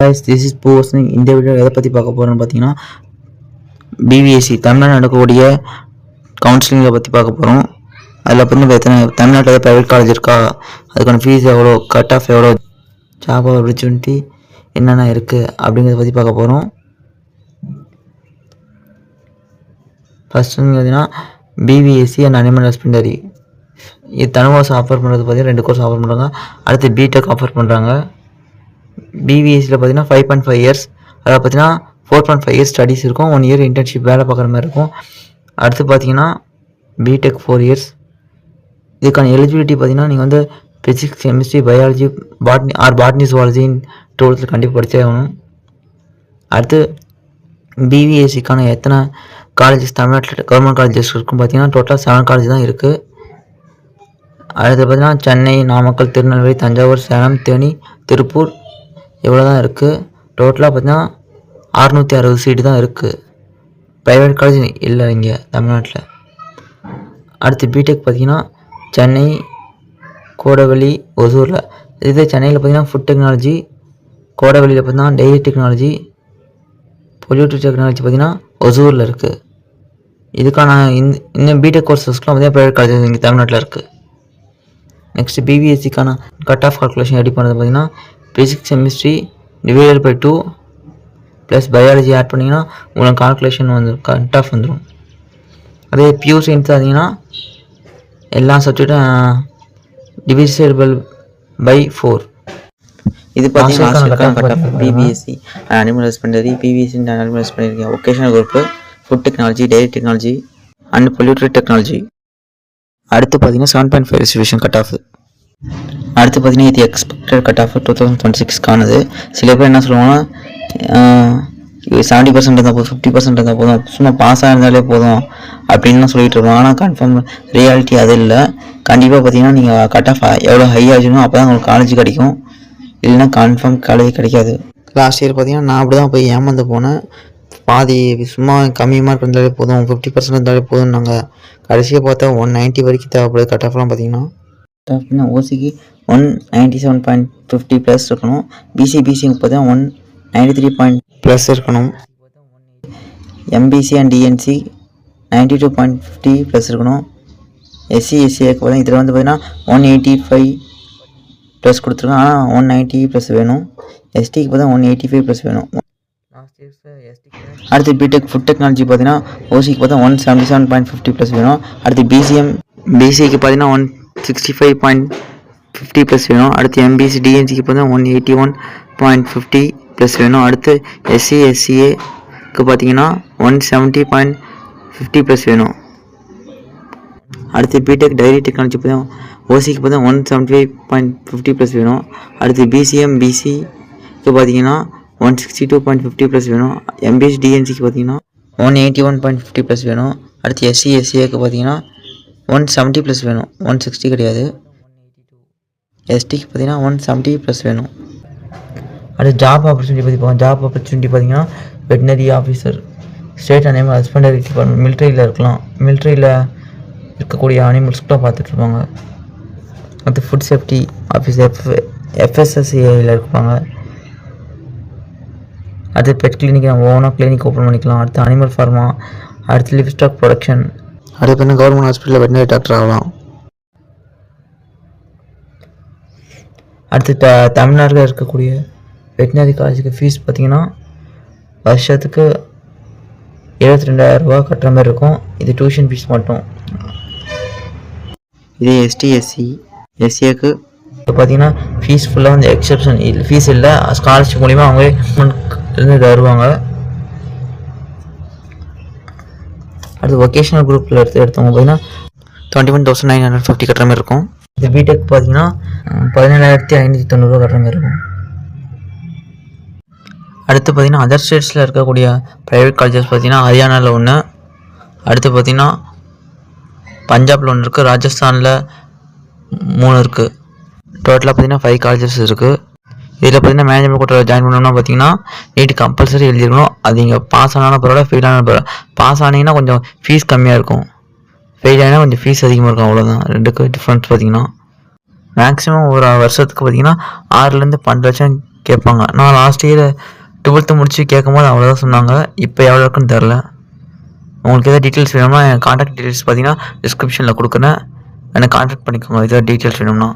Guys, this is Posting. இந்த video எதை பற்றி பார்க்க போகிறோன்னு பார்த்தீங்கன்னா பிவிஎஸ்சி தமிழ்நாடு நடக்கக்கூடிய கவுன்சிலிங்கை பற்றி பார்க்க போகிறோம். அதில் வந்து தமிழ்நாட்டில் ப்ரைவேட் காலேஜ் இருக்கா, அதுக்கான ஃபீஸ் எவ்வளோ, கட் ஆஃப் எவ்வளோ, ஜாப் ஆப்பர்ச்சுனிட்டி என்னென்ன இருக்குது அப்படிங்கிறத பற்றி பார்க்க போகிறோம். ஃபஸ்ட்டு பார்த்தீங்கன்னா பிவிஎஸ்சி அண்ட் அனிமல் ஹஸ்பண்டரி. இது தனுவாஸ் ஆஃபர் பண்ணுறது பார்த்தீங்கன்னா 2 கோர்ஸ் ஆஃபர் பண்ணுறாங்க. அடுத்து பிடெக் ஆஃபர் பண்ணுறாங்க. பிவிஎஸ்சியில் பார்த்தீங்கன்னா 5.5 இயர்ஸ், அதில் பார்த்தீங்கன்னா 4.5 இயர்ஸ் ஸ்டடீஸ் இருக்கும், 1 இயர் இன்டர்ன்ஷிப் வேலை பார்க்குற மாதிரி இருக்கும். அடுத்து பார்த்தீங்கன்னா பிடெக் 4 இயர்ஸ். இதுக்கான எலிஜிபிலிட்டி பார்த்தீங்கன்னா நீங்கள் வந்து ஃபிசிக்ஸ், கெமிஸ்ட்ரி, பயாலஜி, பாட்னி ஜுவாலஜின்னு 12th கண்டிப்பாக படித்தே ஆகணும். அடுத்து பிவிஎஸ்சிக்கான எத்தனை காலேஜஸ் தமிழ்நாட்டில் கவர்மெண்ட் காலேஜஸ் இருக்கும் பார்த்தீங்கன்னா டோட்டலாக 7 காலேஜ் தான் இருக்குது. அடுத்து பார்த்தீங்கன்னா சென்னை, நாமக்கல், திருநெல்வேலி, தஞ்சாவூர், சேலம், தேனி, திருப்பூர் இவ்வளோ தான் இருக்குது. டோட்டலாக பார்த்தீங்கன்னா 660 சீட்டு தான் இருக்குது. ப்ரைவேட் காலேஜ் இல்லை இங்கே தமிழ்நாட்டில். அடுத்து பிடெக் பார்த்தீங்கன்னா சென்னை, கோடவெளி, ஒசூரில். இதே சென்னையில் பார்த்தீங்கன்னா ஃபுட் டெக்னாலஜி, கோடவெளியில் பார்த்தீங்கன்னா டெய்ரி டெக்னாலஜி, பொல்யூட்டிவ் டெக்னாலஜி பார்த்தீங்கன்னா ஒசூரில் இருக்குது. இதுக்கான இன்னும் பிடெக் கோர்ஸஸ்க்குலாம் பார்த்தீங்கன்னா ப்ரைவேட் காலேஜ் இங்கே தமிழ்நாட்டில் இருக்குது. நெக்ஸ்ட் பிவிஎஸ்சிக்கான கட் ஆஃப் கால்குலேஷன் எப்படி பண்ணுறது பார்த்தீங்கன்னா physics, chemistry divided by 2 plus biology add பண்ணிங்கன்னா உங்களுக்கு கால்குலேஷன் வந்து கட் ஆஃப் வந்துடும். அதே பியூர் சயின்ஸ் பார்த்தீங்கன்னா எல்லா சப்ஜெக்டும் டிவிசிபிள் பை 4. இது பார்த்தீங்கன்னா BPSc animal husbandry, BVSc animal husbandry, vocational group, food technology, dairy technology and poultry technology. அடுத்து பார்த்தீங்கன்னா 7.5 ரிசர்வேஷன் கட் ஆஃப். அடுத்து பார்த்தீங்கன்னா இது எக்ஸ்பெக்டட் கட் ஆஃப் 2026க்கானது. சில பேர் என்ன சொல்லுவாங்கன்னா 70% இருந்தால் போதும், 50% இருந்தால் போதும், சும்மா பாஸ் ஆகிருந்தாலே போதும் அப்படின்னு சொல்லிட்டு இருப்பாங்க. ஆனால் கன்ஃபார்ம் ரியாலிட்டி அது இல்லை. கண்டிப்பாக பார்த்தீங்கன்னா நீங்கள் கட் ஆஃப் எவ்வளோ ஹை ஆச்சுனோ அப்போ தான் உங்களுக்கு காலேஜ் கிடைக்கும், இல்லைன்னா கன்ஃபார்ம் காலேஜ் கிடைக்காது. லாஸ்ட் இயர் பார்த்தீங்கன்னா நான் அப்படி தான் போய் ஏமாந்து போனேன். பாதி சும்மா கம்மி மார்க் இருந்தாலே போதும், 50% இருந்தாலே போதும். நாங்கள் கடைசியாக பார்த்தா 190 வரைக்கும் தேவைப்படுது. கட் ஆஃப்லாம் பார்த்தீங்கன்னா ஓசிக்கு 197.50 ப்ளஸ் இருக்கணும். பிசிக்கு பார்த்தீங்கன்னா 193 இருக்கணும். எம்பிசி அண்ட் டிஎன்சி 92.50 ப்ளஸ் இருக்கணும். எஸ்சிஏக்கு பார்த்தீங்கன்னா இதில் வந்து பார்த்தீங்கன்னா 185 ப்ளஸ் கொடுத்துருக்கோம், ஆனால் 190 ப்ளஸ் வேணும். எஸ்டிக்கு பார்த்தா 185 ப்ளஸ் வேணும். அடுத்து பிடெக் ஃபுட் டெக்னாலஜி பார்த்தீங்கன்னா ஓசிக்கு பார்த்தா 177.50 ப்ளஸ் வேணும். அடுத்து பிசிக்கு பார்த்தீங்கன்னா 165.50 ப்ளஸ் வேணும். அடுத்து எம்பிசி டிஎன்சிக்கு பார்த்தீங்கன்னா 181.50 ப்ளஸ் வேணும். அடுத்து எஸ்சிஏக்கு பார்த்தீங்கன்னா 170.50 ப்ளஸ் வேணும். அடுத்து பிடெக் டைரி டெக்னாலஜி பார்த்தீங்கன்னா ஓசிக்கு பார்த்தீங்கன்னா 175.50 ப்ளஸ் வேணும். அடுத்து பிசிக்கு பார்த்தீங்கன்னா 162.50 ப்ளஸ் வேணும். எம்பிஎஸ் டிஎன்சிக்கு பார்த்தீங்கன்னா 181.50 ப்ளஸ் வேணும். அடுத்து எஸ்சிஏக்கு பார்த்தீங்கன்னா 170 ப்ளஸ் வேணும், 160 கிடையாது. எஸ்டிக்கு பார்த்தீங்கன்னா 170 ப்ளஸ் வேணும். அடுத்து ஜாப் ஆப்பர்ச்சுனிட்டி பற்றி பார்க்கலாம். ஜாப் ஆப்பர்ச்சுனிட்டி பார்த்தீங்கன்னா veterinary officer, state animal husbandry department, மிலிட்ரியில் இருக்கலாம். மிலிட்ரியில் இருக்கக்கூடிய அனிமல்ஸ்க்குலாம் பார்த்துட்ருப்பாங்க. அடுத்து ஃபுட் சேஃப்டி ஆஃபீஸர், எஃப்எஸ்எஸ்சிஐயில் இருப்பாங்க. அடுத்து பெட் கிளினிக் நம்ம ஓனாக கிளினிக் ஓப்பன் பண்ணிக்கலாம். அடுத்து அனிமல் ஃபார்மா, அடுத்து லிவ் ஸ்டாக் ப்ரொடக்ஷன், அடுத்து பார்த்தீங்கன்னா கவர்மெண்ட் ஹாஸ்பிட்டலில் வெட்டினரி டாக்டர் ஆகலாம். அடுத்து தமிழ்நாட்டில் இருக்கக்கூடிய வெட்டினரி காலேஜுக்கு ஃபீஸ் பார்த்தீங்கன்னா வருஷத்துக்கு 72,000 ரூபா கட்டுற மாதிரி இருக்கும். இது டியூஷன் ஃபீஸ் மட்டும். இது எஸ்சிஏக்கு பார்த்தீங்கன்னா ஃபீஸ் ஃபுல்லாக வந்து எக்ஸப்ஷன் ஃபீஸ் இல்லை, ஸ்காலர்ஷிப் மூலிமா அவங்களே இருந்து தருவாங்க. அடுத்து ஒகேஷனல் குரூப்பில் எடுத்தவங்க பார்த்தீங்கன்னா 21,950 கட்டுற மாதிரி இருக்கும். இது பிடெக் பார்த்தீங்கன்னா 17,590 ரூபா கட்டுற மாதிரி இருக்கும். அடுத்து பார்த்தீங்கன்னா அதர் ஸ்டேட்ஸில் இருக்கக்கூடிய ப்ரைவேட் காலேஜஸ் பார்த்தீங்கன்னா ஹரியானாவில் ஒன்று, அடுத்து பார்த்தீங்கன்னா பஞ்சாபில் ஒன்று இருக்குது, ராஜஸ்தானில் 3 இருக்குது. டோட்டலாக பார்த்தீங்கன்னா 5 காலேஜஸ் இருக்குது. இதில் பார்த்தீங்கன்னா மேனேஜ்மெண்ட் கோட்டாவில் ஜாயின் பண்ணணும்னா பார்த்தீங்கன்னா நீட் கம்பல்சரி எழுதிருக்கணும். அது நீங்கள் பாஸ் ஆனாலும் பரவாயில்ல, ஃபெயில் ஆனாலும் பரவாயில்ல. பாஸ் ஆனீங்கன்னா கொஞ்சம் ஃபீஸ் கம்மியாக இருக்கும், ஃபெயில் ஆனால் கொஞ்சம் ஃபீஸ் அதிகமாக இருக்கும், அவ்வளோதான். ரெண்டுக்கு டிஃப்ரென்ஸ் பார்த்தீங்கன்னா மேக்ஸிமம் ஒரு வருஷத்துக்கு பார்த்தீங்கன்னா 6 லட்சம் கேட்பாங்க. நான் லாஸ்ட் இயர் 12th முடிச்சு கேட்கும்போது அவ்வளோதான் சொன்னாங்க. இப்போ எவ்வளோ இருக்குன்னு தெரில. உங்களுக்கு எதாவது டீட்டெயில்ஸ் வேணும்னா என் கான்டாக்ட் டீட்டெயில்ஸ் பார்த்தீங்கன்னா டிஸ்கிரிப்ஷனில் கொடுக்குறேன். எனக்கு கான்டாக்ட் பண்ணிக்கோங்க எதாவது டீட்டெயில்ஸ் வேணும்னா.